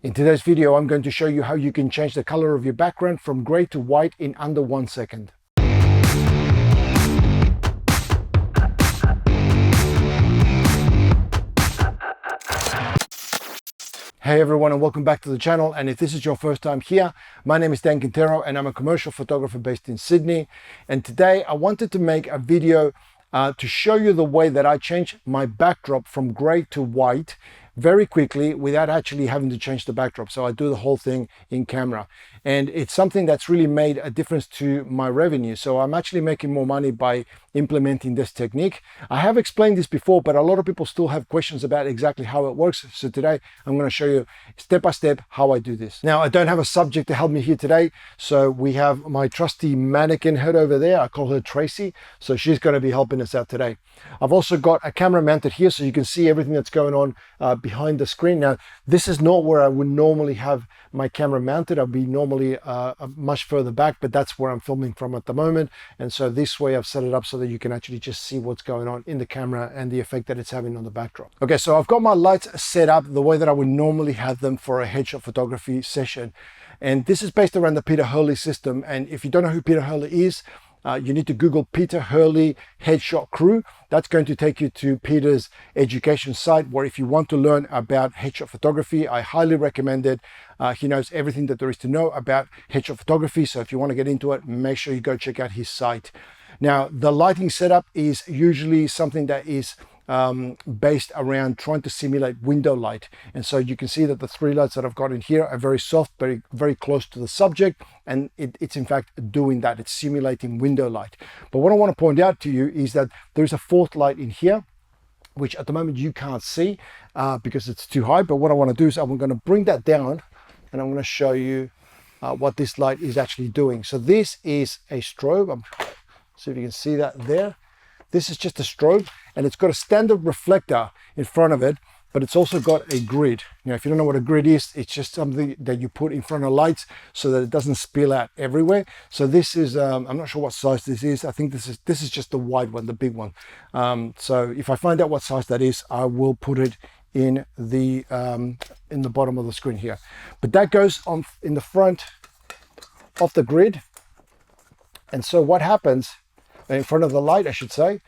In today's video, I'm going to show you how you can change the color of your background from gray to white in under 1 second. Hey everyone, and welcome back to the channel. And if this is your first time here, my name is Dan Quintero and I'm a commercial photographer based in Sydney. And today I wanted to make a video to show you the way that I change my backdrop from gray to white very quickly without actually having to change the backdrop. So I do the whole thing in camera, and it's something that's really made a difference to my revenue. So I'm actually making more money by implementing this technique. I have explained this before, but a lot of people still have questions about exactly how it works. So today I'm going to show you step by step how I do this. Now, I don't have a subject to help me here today. So we have my trusty mannequin head over there. I call her Tracy. So she's going to be helping us out today. I've also got a camera mounted here so you can see everything that's going on behind the screen. Now, this is not where I would normally have my camera mounted. I'll be normally much further back, but that's where I'm filming from at the moment. And so this way I've set it up so that you can actually just see what's going on in the camera and the effect that it's having on the backdrop. Okay, so I've got my lights set up the way that I would normally have them for a headshot photography session. And this is based around the Peter Hurley system. And if you don't know who Peter Hurley is, you need to Google Peter Hurley Headshot Crew. That's going to take you to Peter's education site, where if you want to learn about headshot photography, I highly recommend it. He knows everything that there is to know about headshot photography. So if you want to get into it, make sure you go check out his site. Now, the lighting setup is usually something that is based around trying to simulate window light. And so you can see that the three lights that I've got in here are very soft, very close to the subject, and it's in fact doing that. It's simulating window light. But what I want to point out to you is that there's a fourth light in here, which at the moment you can't see because it's too high. But what I want to do is I'm going to bring that down and I'm going to show you what this light is actually doing. So this is a strobe. See if you can see that there. This is just a strobe, and it's got a standard reflector in front of it, but it's also got a grid. Now, if you don't know what a grid is, it's just something that you put in front of lights so that it doesn't spill out everywhere. So this is, I'm not sure what size this is. I think this is just the wide one, the big one. So if I find out what size that is, I will put it in the bottom of the screen here. But that goes on in the front of the grid. And so what happens, in front of the light, I should say,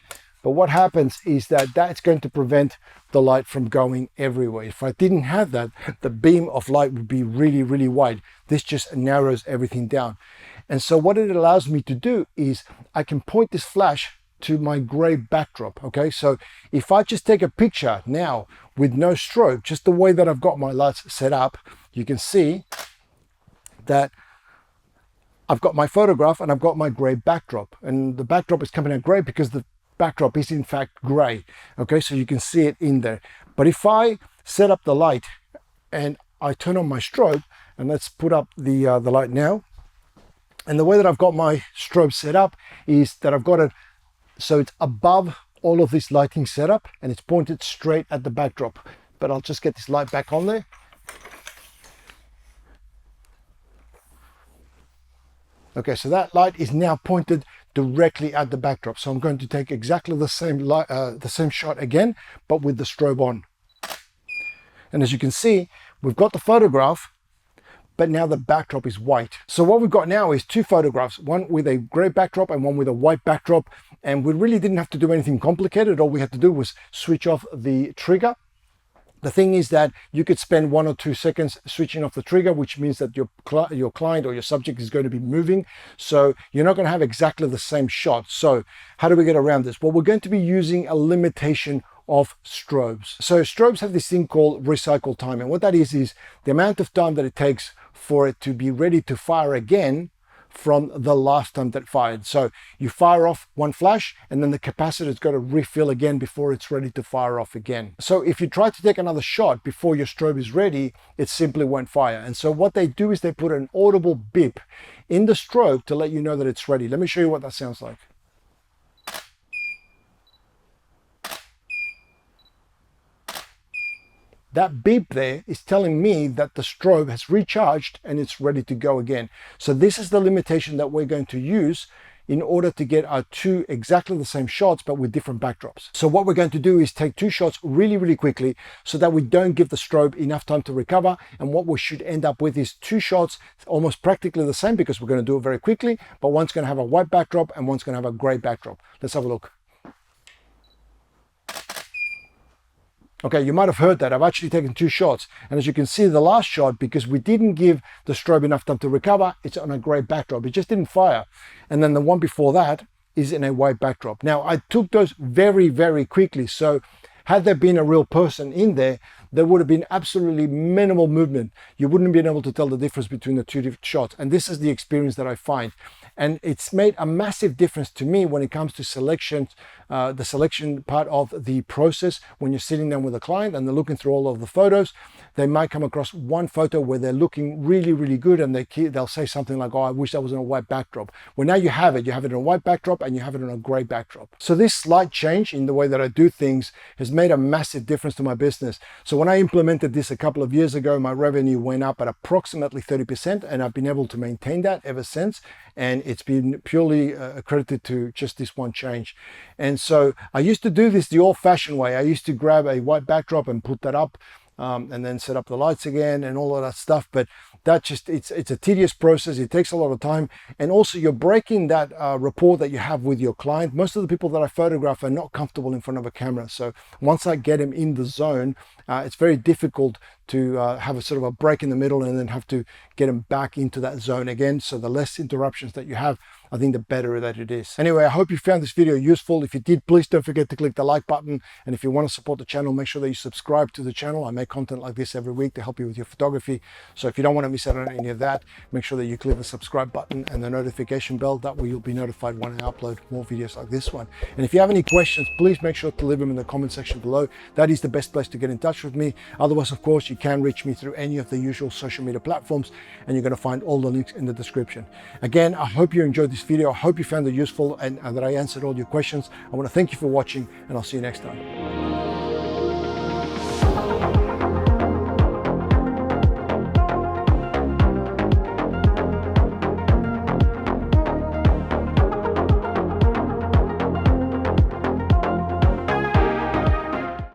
but what happens is that that's going to prevent the light from going everywhere. If I didn't have that, the beam of light would be really, really wide. This just narrows everything down. And so what it allows me to do is I can point this flash to my gray backdrop. Okay, so if I just take a picture now with no strobe, just the way that I've got my lights set up, you can see that I've got my photograph and I've got my gray backdrop, and the backdrop is coming out gray because the backdrop is in fact gray. Okay, so you can see it in there. But if I set up the light and I turn on my strobe, and let's put up the light now, and the way that I've got my strobe set up is that I've got it so it's above all of this lighting setup and it's pointed straight at the backdrop. But I'll just get this light back on there. Okay, so that light is now pointed directly at the backdrop. So I'm going to take exactly the same light, the same shot again, but with the strobe on. And as you can see, we've got the photograph, but now the backdrop is white. So what we've got now is two photographs, one with a gray backdrop and one with a white backdrop. And we really didn't have to do anything complicated. All we had to do was switch off the trigger. The thing is that you could spend 1 or 2 seconds switching off the trigger, which means that your client or your subject is going to be moving. So you're not going to have exactly the same shot. So how do we get around this? Well, we're going to be using a limitation of strobes. So strobes have this thing called recycle time. And what that is the amount of time that it takes for it to be ready to fire again from the last time that fired. So you fire off one flash and then the capacitor's got to refill again before it's ready to fire off again. So if you try to take another shot before your strobe is ready, it simply won't fire. And so what they do is they put an audible beep in the strobe to let you know that it's ready. Let me show you what that sounds like. That beep there is telling me that the strobe has recharged and it's ready to go again. So this is the limitation that we're going to use in order to get our two exactly the same shots, but with different backdrops. So what we're going to do is take two shots really, really quickly so that we don't give the strobe enough time to recover. And what we should end up with is two shots almost practically the same, because we're going to do it very quickly, but one's going to have a white backdrop and one's going to have a gray backdrop. Let's have a look. Okay, you might have heard that I've actually taken two shots, and as you can see, the last shot, because we didn't give the strobe enough time to recover, it's on a gray backdrop. It just didn't fire. And then the one before that is in a white backdrop. Now, I took those very, very quickly, so had there been a real person in there, there would have been absolutely minimal movement. You wouldn't have been able to tell the difference between the two different shots. And this is the experience that I find. And it's made a massive difference to me when it comes to selection, the selection part of the process. When you're sitting down with a client and they're looking through all of the photos, they might come across one photo where they're looking really, really good, and they'll say something like, oh, I wish that was on a white backdrop. Well, now you have it. You have it on a white backdrop and you have it on a gray backdrop. So this slight change in the way that I do things has made a massive difference to my business. So when I implemented this a couple of years ago, my revenue went up at approximately 30%, and I've been able to maintain that ever since. And it's been purely accredited to just this one change. And so I used to do this the old-fashioned way. I used to grab a white backdrop and put that up, and then set up the lights again and all of that stuff. But that just, it's a tedious process. It takes a lot of time. And also you're breaking that rapport that you have with your client. Most of the people that I photograph are not comfortable in front of a camera. So once I get them in the zone, it's very difficult to have a sort of a break in the middle and then have to get them back into that zone again. So the less interruptions that you have, I think the better that it is. Anyway, I hope you found this video useful. If you did, please don't forget to click the like button. And if you want to support the channel, make sure that you subscribe to the channel. I make content like this every week to help you with your photography. So if you don't want to miss out on any of that, make sure that you click the subscribe button and the notification bell. That way you'll be notified when I upload more videos like this one. And if you have any questions, please make sure to leave them in the comment section below. That is the best place to get in touch with me. Otherwise, of course, you can reach me through any of the usual social media platforms, and you're going to find all the links in the description. Again, I hope you enjoyed this video. I hope you found it useful and that I answered all your questions. I want to thank you for watching, and I'll see you next time.